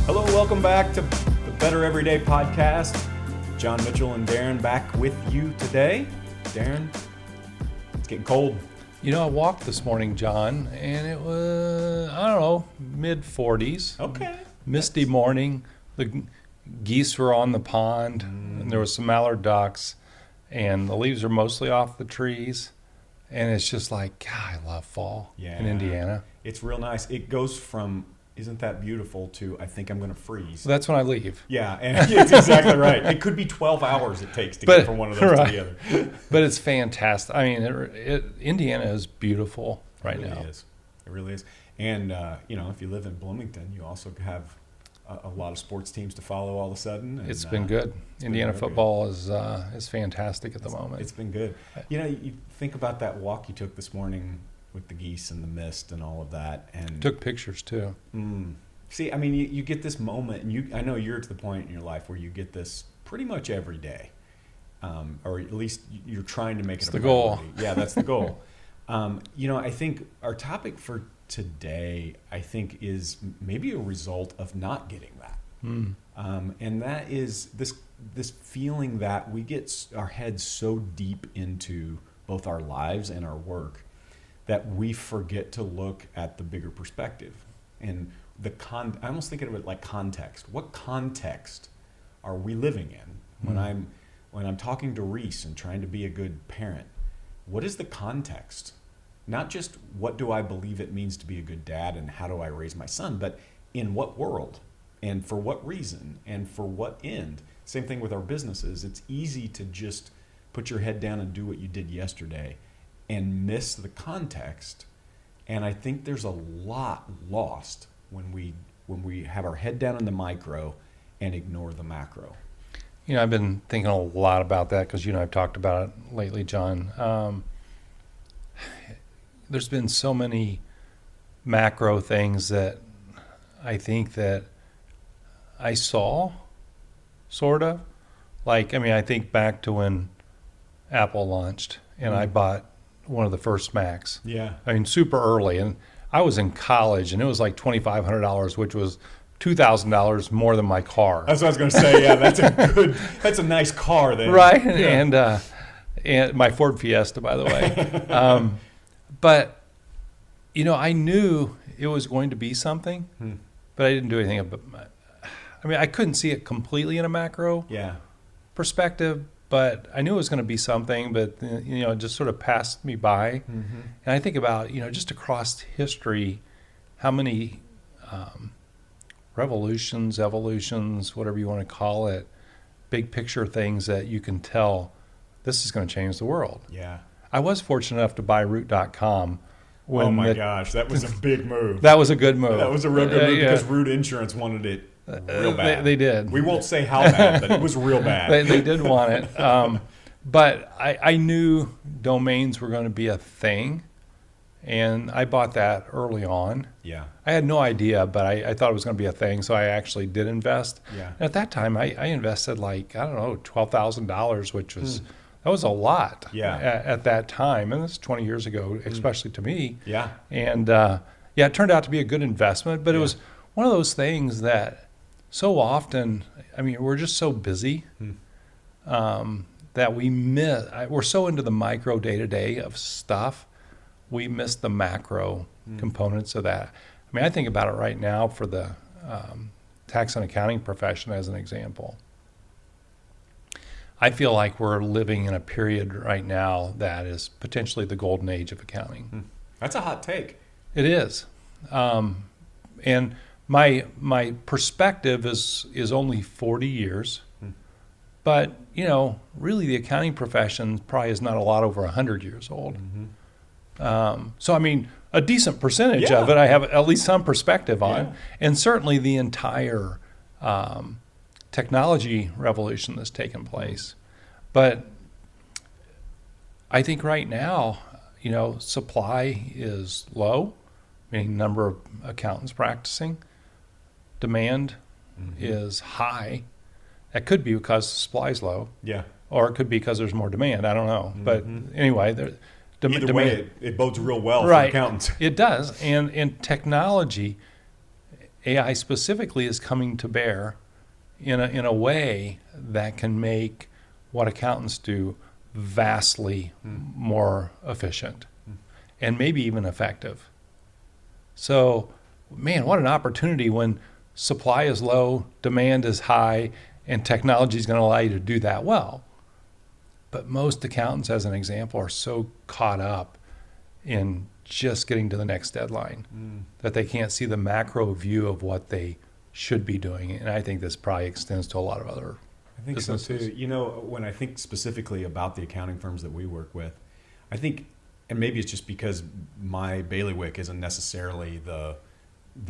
Hello, welcome back to the Better Everyday Podcast. John Mitchell and Darren back with you today. Darren, it's getting cold. You know, I walked this morning, John, and it was, I don't know, mid-40s. Okay. Misty morning. The geese were on the pond, and there was some mallard ducks, and the leaves are mostly off the trees. And it's just like, God, I love fall in Indiana. It's real nice. It goes from, isn't that beautiful, to I think I'm going to freeze. That's when I leave. Yeah, and it's exactly right. It could be 12 hours it takes to get from one of those to the other. But it's fantastic. I mean, Indiana is beautiful right now. It really is. It really is. And, if you live in Bloomington, you also have a lot of sports teams to follow all of a sudden. And, it's been good. Indiana football is fantastic at the moment. It's been good. You think about that walk you took this morning with the geese and the mist and all of that. And took pictures too. See, I mean, you get this moment, and I know you're to the point in your life where you get this pretty much every day, or at least you're trying to make it a goal. Yeah, that's the goal. I think our topic for today, is maybe a result of not getting that, and that is this feeling that we get our heads so deep into both our lives and our work that we forget to look at the bigger perspective. And I almost think of it like context. What context are we living in? When I'm talking to Reese and trying to be a good parent, what is the context? Not just what do I believe it means to be a good dad and how do I raise my son, but in what world and for what reason and for what end? Same thing with our businesses. It's easy to just put your head down and do what you did yesterday and miss the context. And I think there's a lot lost when we have our head down in the micro and ignore the macro. I've been thinking a lot about that because I've talked about it lately, John. There's been so many macro things that I think that I saw, sort of. I think back to when Apple launched and I bought one of the first Macs. Yeah. Super early. And I was in college and it was like $2,500, which was $2,000 more than my car. That's what I was going to say. Yeah, that's a nice car then. Right. Yeah. And my Ford Fiesta, by the way. But, I knew it was going to be something, but I didn't do anything about it. I couldn't see it completely in a macro perspective, but I knew it was going to be something, but, it just sort of passed me by. And I think about, just across history, how many revolutions, evolutions, whatever you want to call it, big picture things that you can tell this is going to change the world. Yeah. I was fortunate enough to buy Root.com. Oh my gosh, that was a big move. That was a good move. That was a real good move because Root Insurance wanted it real bad. They did. We won't say how bad, but it was real bad. They did want it. But I knew domains were going to be a thing, and I bought that early on. Yeah. I had no idea, but I thought it was going to be a thing, so I actually did invest. Yeah. And at that time, I invested $12,000, which was... That was a lot at that time, and this is 20 years ago, especially to me. Yeah. And, it turned out to be a good investment, but it was one of those things that so often, we're just so busy that we miss. We're so into the micro day-to-day of stuff, we miss the macro components of that. I think about it right now for the tax and accounting profession as an example. I feel like we're living in a period right now that is potentially the golden age of accounting. That's a hot take. It is. And my perspective is only 40 years. But, really the accounting profession probably is not a lot over 100 years old. So, a decent percentage of it I have at least some perspective on. Yeah. And certainly the entire technology revolution that's taken place. But I think right now, supply is low, meaning number of accountants practicing. Demand is high. That could be because supply is low. Yeah. Or it could be because there's more demand. I don't know. But anyway, Either way, it bodes real well for right. accountants. It does. And technology, AI specifically, is coming to bear in a way that can make what accountants do vastly more efficient and maybe even effective. So, man, what an opportunity when supply is low, demand is high, and technology is going to allow you to do that well. But most accountants, as an example, are so caught up in just getting to the next deadline that they can't see the macro view of what they should be doing. And I think this probably extends to a lot of other businesses. So too. You know, when I think specifically about the accounting firms that we work with, I think, and maybe it's just because my bailiwick isn't necessarily the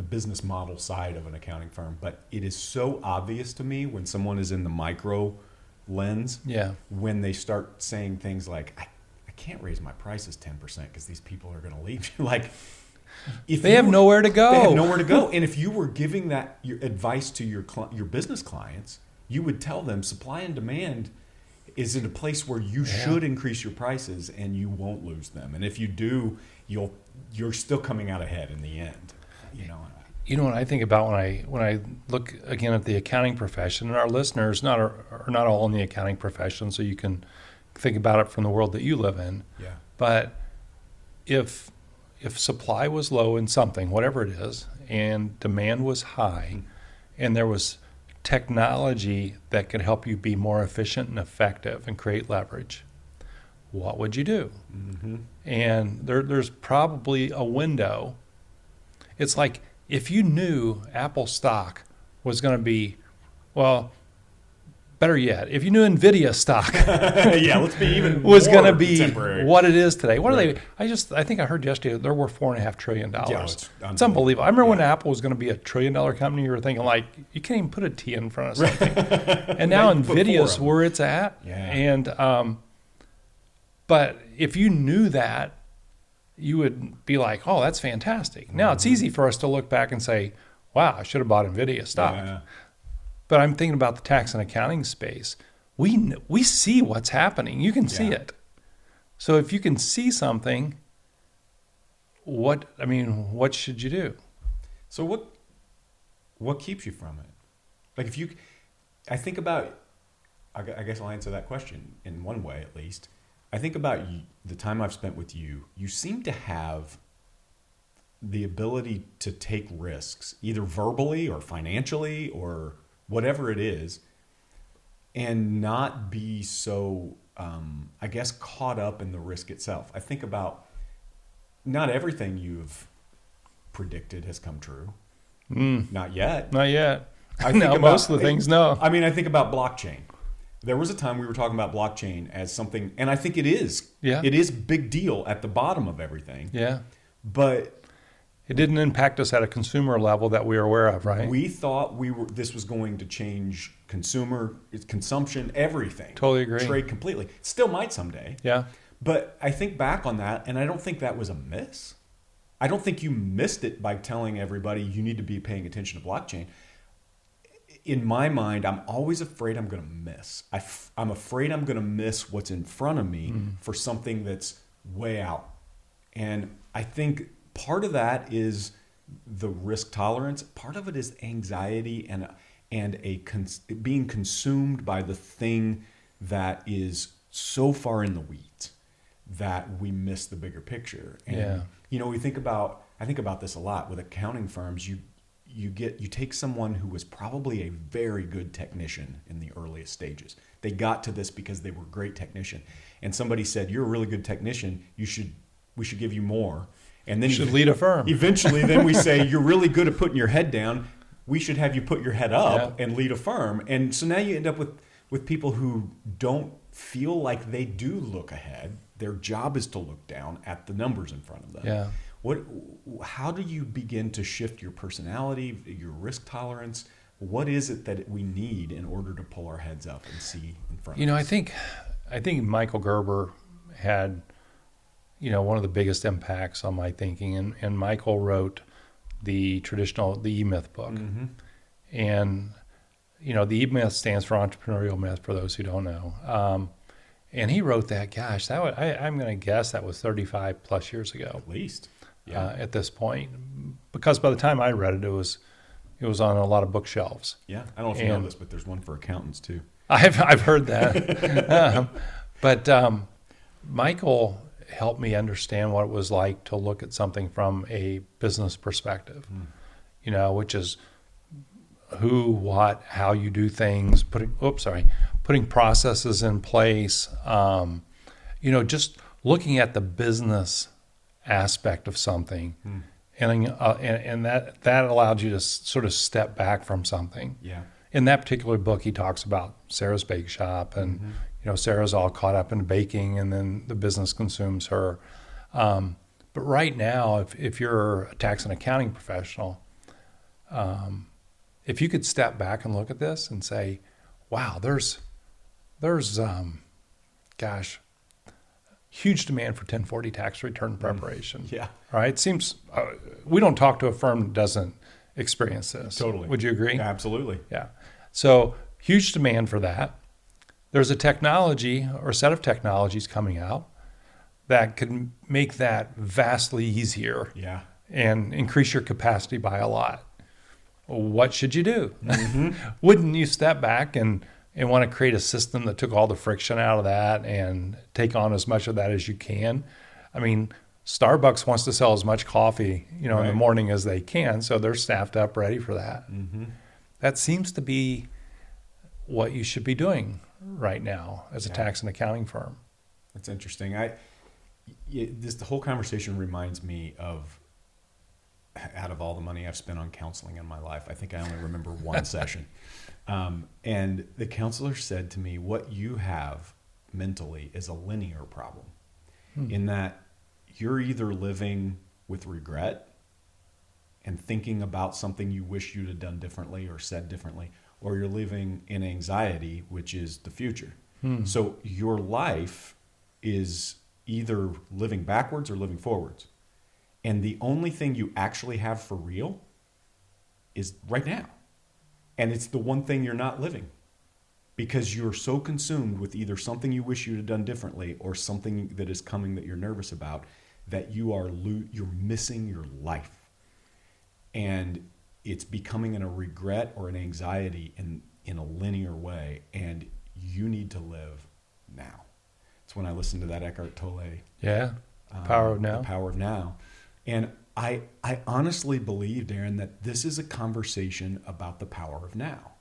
business model side of an accounting firm, but it is so obvious to me when someone is in the micro lens, when they start saying things like, I can't raise my prices 10% because these people are going to leave. Like, if they have nowhere to go. They have nowhere to go. And if you were giving that your advice to your business clients, you would tell them supply and demand is in a place where you should increase your prices and you won't lose them. And if you do, you're still coming out ahead in the end. You know what I think about when I look again at the accounting profession, and our listeners are not all in the accounting profession, so you can think about it from the world that you live in. Yeah. But if supply was low in something, whatever it is, and demand was high, and there was technology that could help you be more efficient and effective and create leverage, what would you do? Mm-hmm. And there's probably a window. It's like if you knew Apple stock was going to be, well, better yet, if you knew NVIDIA stock let's be even was more going to be temporary. What it is today. What Right. are they? I think I heard yesterday they're worth $4.5 trillion. Yeah, It's unbelievable. I remember when Apple was going to be $1 trillion company, you were thinking like, you can't even put a T in front of something. And now NVIDIA's where it's at. Yeah. And but if you knew that, you would be like, oh, that's fantastic. Now it's easy for us to look back and say, wow, I should have bought NVIDIA stock. Yeah. But I'm thinking about the tax and accounting space. We see what's happening. You can see it. So if you can see something, what should you do? So what keeps you from it? Like I think about, I guess I'll answer that question in one way at least. I think about the time I've spent with you. You seem to have the ability to take risks, either verbally or financially or whatever it is, and not be so, I guess, caught up in the risk itself. I think about not everything you've predicted has come true. Not yet. Not yet. I think about, most of the things, no. I mean, I think about blockchain. There was a time we were talking about blockchain as something, and I think it is. Yeah. It is a big deal at the bottom of everything. Yeah. But it didn't impact us at a consumer level that we were aware of, right? We thought this was going to change consumption, everything. Totally agree. Trade completely. Still might someday. Yeah. But I think back on that, and I don't think that was a miss. I don't think you missed it by telling everybody you need to be paying attention to blockchain. In my mind, I'm always afraid I'm going to miss. I'm afraid I'm going to miss what's in front of me for something that's way out. And I think part of that is the risk tolerance. Part of it is anxiety and being consumed by the thing that is so far in the weeds that we miss the bigger picture. And I think about this a lot with accounting firms. You take someone who was probably a very good technician in the earliest stages. They got to this because they were a great technician, and somebody said, "You're a really good technician. We should give you more." And then you should lead a firm. Eventually, then we say, "You're really good at putting your head down. We should have you put your head up and lead a firm." And so now you end up with people who don't feel like they do look ahead. Their job is to look down at the numbers in front of them. Yeah. How do you begin to shift your personality, your risk tolerance? What is it that we need in order to pull our heads up and see in front of us? I think Michael Gerber had, one of the biggest impacts on my thinking. And Michael wrote the E-Myth book. Mm-hmm. And, the E-Myth stands for entrepreneurial myth, for those who don't know. And he wrote that, gosh, I'm going to guess that was 35 plus years ago. At least. At this point. Because by the time I read it, it was on a lot of bookshelves. Yeah. I don't know if you know this, but there's one for accountants too. I've heard that. But Michael helped me understand what it was like to look at something from a business perspective, which is who, what, how you do things, putting processes in place, just looking at the business aspect of something. And that allowed you to sort of step back from something. Yeah. In that particular book, he talks about Sarah's Bake Shop, and Sarah's all caught up in baking, and then the business consumes her. But right now, if you're a tax and accounting professional, if you could step back and look at this and say, "Wow, there's huge demand for 1040 tax return preparation." Yeah. Right. It seems we don't talk to a firm that doesn't experience this. Totally. Would you agree? Absolutely. Yeah. So huge demand for that. There's a technology or set of technologies coming out that can make that vastly easier. Yeah. And increase your capacity by a lot. What should you do? Wouldn't you step back and want to create a system that took all the friction out of that and take on as much of that as you can? I mean, Starbucks wants to sell as much coffee, in the morning as they can, so they're staffed up ready for that. That seems to be what you should be doing right now as a tax and accounting firm. That's interesting. The whole conversation reminds me of, out of all the money I've spent on counseling in my life, I think I only remember one session. And the counselor said to me, what you have mentally is a linear problem, in that you're either living with regret and thinking about something you wish you'd have done differently or said differently, or you're living in anxiety, which is the future. So your life is either living backwards or living forwards. And the only thing you actually have for real is right now. And it's the one thing you're not living, because you're so consumed with either something you wish you'd have done differently or something that is coming that you're nervous about, that you're missing your life. And it's becoming a regret or an anxiety in a linear way. And you need to live now. It's when I listened to that Eckhart Tolle. Yeah. Power of Now. The Power of Now. And I honestly believe, Darren, that this is a conversation about the power of now.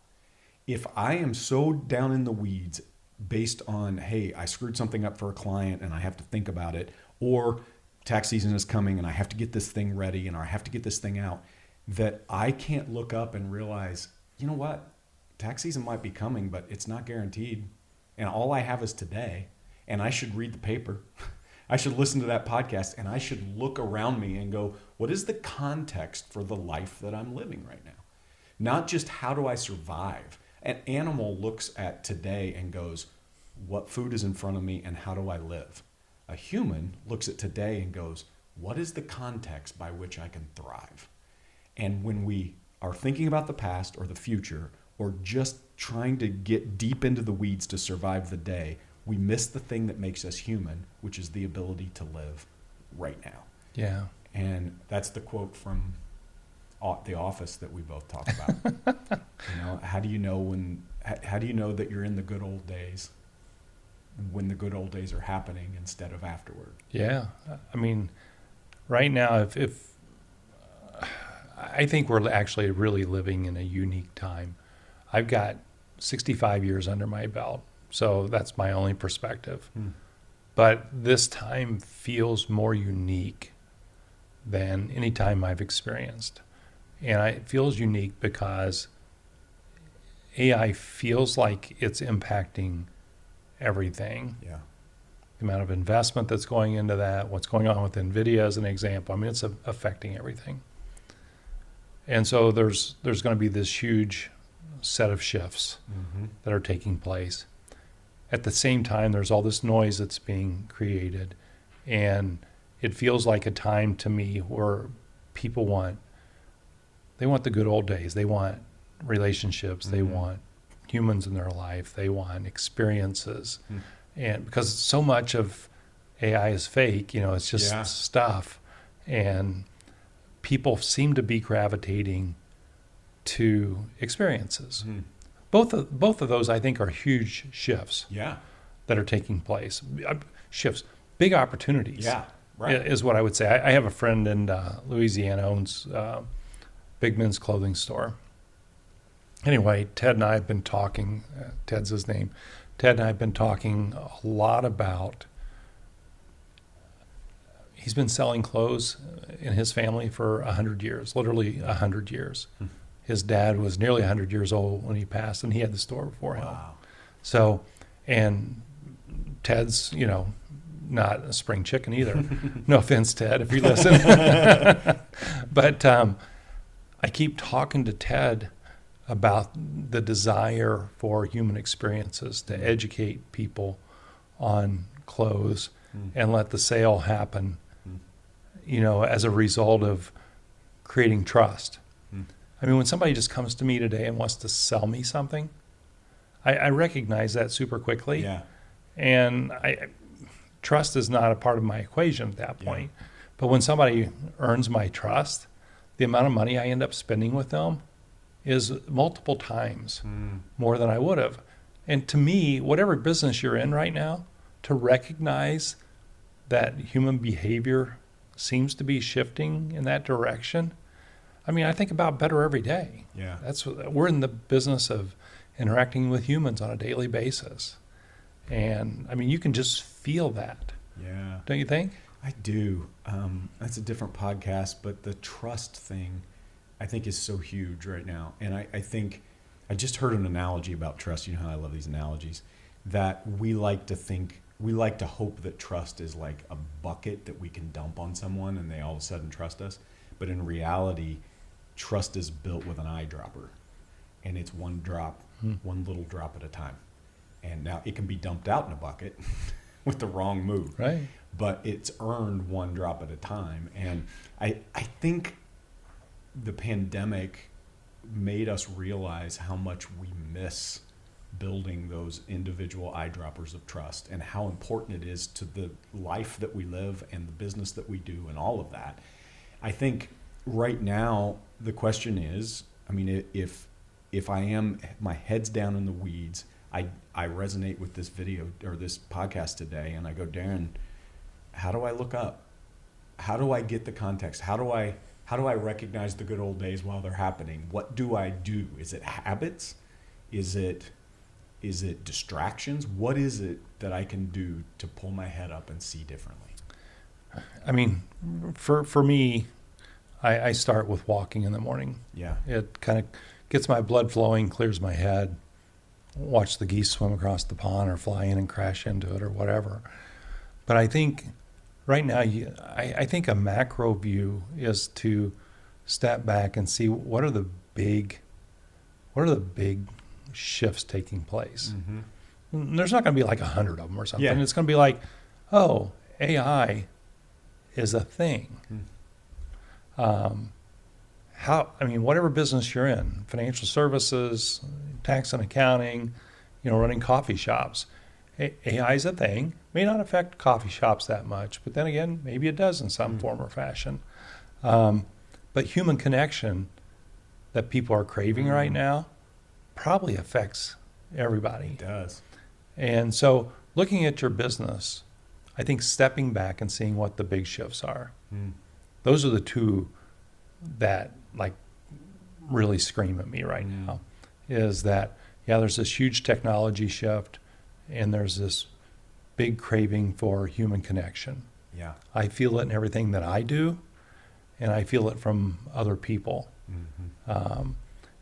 If I am so down in the weeds based on, hey, I screwed something up for a client and I have to think about it, or tax season is coming and I have to get this thing ready and I have to get this thing out, that I can't look up and realize, you know what? Tax season might be coming, but it's not guaranteed. And all I have is today. And I should read the paper. I should listen to that podcast, and I should look around me and go, what is the context for the life that I'm living right now? Not just how do I survive? An animal looks at today and goes, what food is in front of me and how do I live? A human looks at today and goes, what is the context by which I can thrive? And when we are thinking about the past or the future, or just trying to get deep into the weeds to survive the day, we miss the thing that makes us human, which is the ability to live right now. Yeah. And that's the quote from The Office that we both talk about. How do you know that you're in the good old days when the good old days are happening instead of afterward? Yeah. I mean, right now, if I think we're actually really living in a unique time. I've got 65 years under my belt. So that's my only perspective. But this time feels more unique than any time I've experienced. And it feels unique because AI feels like it's impacting everything. Yeah. The amount of investment that's going into that, what's going on with NVIDIA as an example. I mean, it's affecting everything. And so there's going to be this huge set of shifts that are taking place. At the same time, there's all this noise that's being created. And it feels like a time to me where people want the good old days. They want relationships. They want humans in their life. They want experiences. And because so much of AI is fake, it's just stuff. And people seem to be gravitating to experiences. Mm. Both of those, I think, are huge shifts that are taking place. Shifts, big opportunities. Yeah, right. Is what I would say. I have a friend in Louisiana owns big men's clothing store. Anyway, Ted and I have been talking. Ted's his name. Ted and I have been talking a lot about. He's been selling clothes in his family for 100 years, literally 100 years. Hmm. His dad was nearly 100 years old when he passed, and he had the store before him. Wow. So, and Ted's, not a spring chicken either. No offense, Ted, if you listen. But I keep talking to Ted about the desire for human experiences to educate people on clothes and let the sale happen, as a result of creating trust. I mean, when somebody just comes to me today and wants to sell me something, I recognize that super quickly. Yeah. And trust is not a part of my equation at that point. Yeah. But when somebody earns my trust, the amount of money I end up spending with them is multiple times more than I would have. And to me, whatever business you're in right now, to recognize that human behavior seems to be shifting in that direction. I mean, I think about better every day. Yeah. We're in the business of interacting with humans on a daily basis. And I mean, you can just feel that. Yeah. Don't you think? I do. That's a different podcast, but the trust thing I think is so huge right now. And I think I just heard an analogy about trust. You know how I love these analogies, that we like to hope that trust is like a bucket that we can dump on someone and they all of a sudden trust us. But in reality, trust is built with an eyedropper, and it's one drop, one little drop at a time. And now it can be dumped out in a bucket with the wrong move. Right. But it's earned one drop at a time. And I think the pandemic made us realize how much we miss building those individual eyedroppers of trust and how important it is to the life that we live and the business that we do and all of that. I think right now the question is, I mean, if I am, my head's down in the weeds, I resonate with this video or this podcast today, and I go, Darren, how do I look up? How do I get the context? How do I recognize the good old days while they're happening? What do I do? Is it habits? Is it distractions? What is it that I can do to pull my head up and see differently? I mean, for me, I start with walking in the morning. Yeah. It kind of gets my blood flowing, clears my head, watch the geese swim across the pond or fly in and crash into it or whatever. But I think right now, I think a macro view is to step back and see what are the big shifts taking place. Mm-hmm. There's not going to be like 100 of them or something. Yeah. It's going to be like, oh, AI is a thing. Whatever business you're in, financial services, tax and accounting, running coffee shops, AI is a thing. May not affect coffee shops that much, but then again, maybe it does in some form or fashion. But human connection that people are craving right now probably affects everybody. It does. And so looking at your business, I think stepping back and seeing what the big shifts are. Those are the two that like really scream at me right now, is that, there's this huge technology shift and there's this big craving for human connection. Yeah. I feel it in everything that I do, and I feel it from other people. Mm-hmm.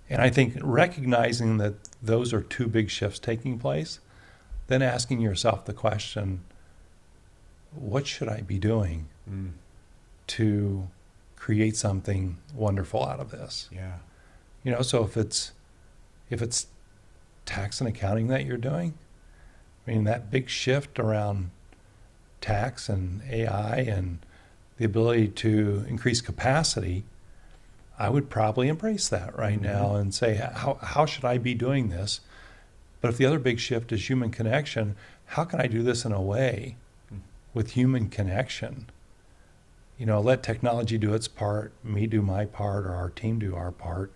And I think recognizing that those are two big shifts taking place, then asking yourself the question, what should I be doing to create something wonderful out of this? Yeah. So if it's tax and accounting that you're doing, I mean, that big shift around tax and AI and the ability to increase capacity, I would probably embrace that right now and say, how should I be doing this But if the other big shift is human connection, how can I do this in a way with human connection? Let technology do its part, me do my part, or our team do our part,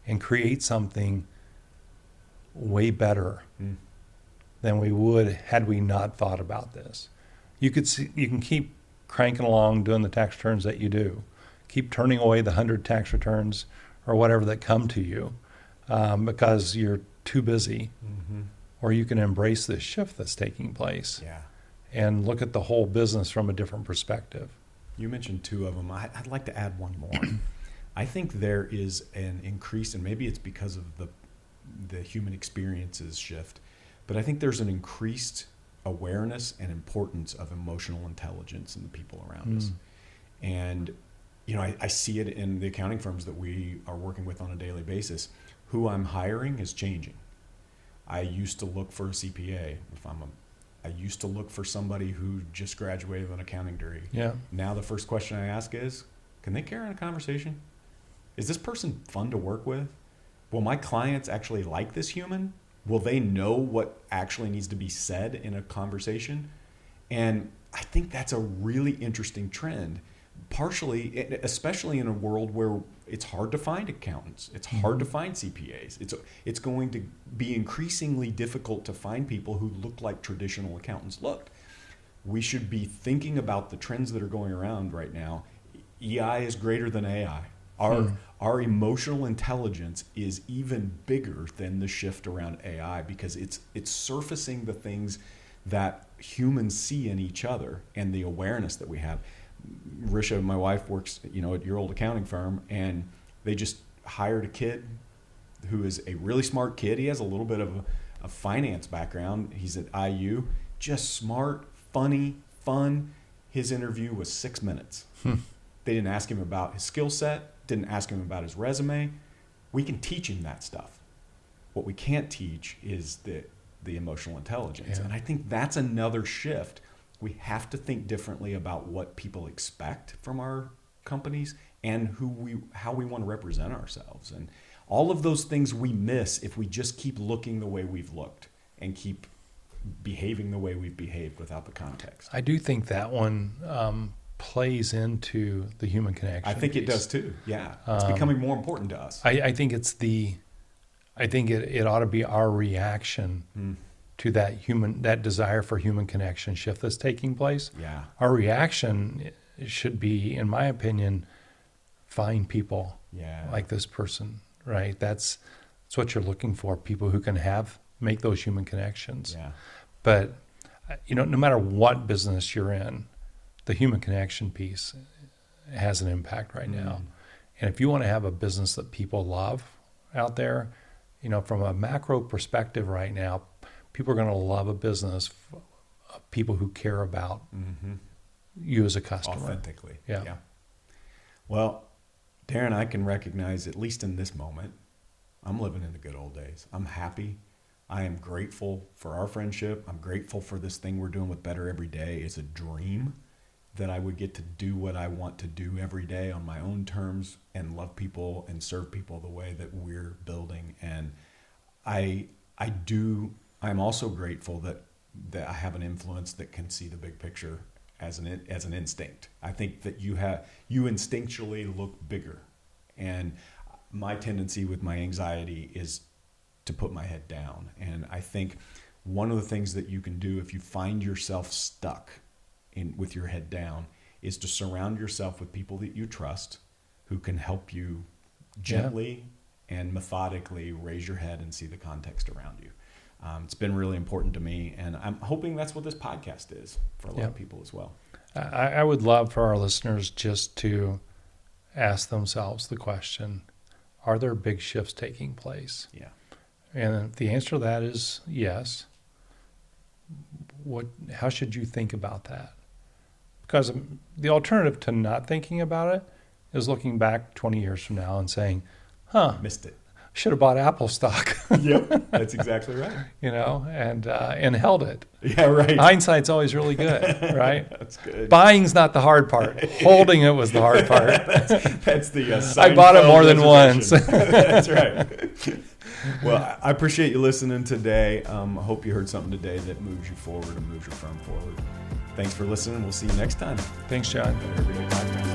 and create something way better than we would had we not thought about this. You can keep cranking along doing the tax returns that you do. Keep turning away the 100 tax returns or whatever that come to you because you're too busy. Or you can embrace this shift that's taking place and look at the whole business from a different perspective. You mentioned two of them. I'd like to add one more. I think there is an increase, and maybe it's because of the human experiences shift, but I think there's an increased awareness and importance of emotional intelligence in the people around us. And, I see it in the accounting firms that we are working with on a daily basis. Who I'm hiring is changing. I used to look for a CPA. I used to look for somebody who just graduated with an accounting degree. Yeah. Now the first question I ask is, can they carry on a conversation? Is this person fun to work with? Will my clients actually like this human? Will they know what actually needs to be said in a conversation? And I think that's a really interesting trend, partially, especially in a world where it's hard to find accountants. It's hard to find CPAs. It's going to be increasingly difficult to find people who look like traditional accountants looked. We should be thinking about the trends that are going around right now. EI is greater than AI. Our emotional intelligence is even bigger than the shift around AI because it's surfacing the things that humans see in each other and the awareness that we have. Risha, my wife, works at your old accounting firm, and they just hired a kid who is a really smart kid. He has a little bit of a finance background. He's at IU, just smart, funny, fun. His interview was 6 minutes. They didn't ask him about his skill set, didn't ask him about his resume. We can teach him that stuff. What we can't teach is the emotional intelligence. Yeah. And I think that's another shift. We have to think differently about what people expect from our companies and how we want to represent ourselves. And all of those things we miss if we just keep looking the way we've looked and keep behaving the way we've behaved without the context. I do think that one plays into the human connection. I think piece. it does too. Yeah. It's becoming more important to us. I think it ought to be our reaction to that desire for human connection shift that's taking place. Yeah. Our reaction should be, in my opinion, find people like this person, right? That's what you're looking for, people who can make those human connections. Yeah. But, no matter what business you're in, the human connection piece has an impact right now. And if you want to have a business that people love out there, from a macro perspective right now, people are going to love a business of people who care about you as a customer. Authentically. Yeah. Well, Darren, I can recognize, at least in this moment, I'm living in the good old days. I'm happy. I am grateful for our friendship. I'm grateful for this thing we're doing with Better Every Day. It's a dream that I would get to do what I want to do every day on my own terms and love people and serve people the way that we're building. And I'm also grateful that I have an influence that can see the big picture as an instinct. I think that you instinctually look bigger. And my tendency with my anxiety is to put my head down. And I think one of the things that you can do if you find yourself stuck with your head down is to surround yourself with people that you trust who can help you gently and methodically raise your head and see the context around you. It's been really important to me, and I'm hoping that's what this podcast is for a lot of people as well. I would love for our listeners just to ask themselves the question, are there big shifts taking place? Yeah. And the answer to that is yes. How should you think about that? Because the alternative to not thinking about it is looking back 20 years from now and saying, Missed it. should have bought Apple stock, Yep, that's exactly right. and held it. Yeah, right. Hindsight's always really good, right? That's good. Buying's not the hard part. Holding it was the hard part. That's the I bought it more than once. That's right. Well, I appreciate you listening today. I hope you heard something today that moves you forward and moves your firm forward. Thanks for listening. We'll see you next time. Thanks, John. Everyday Podcast.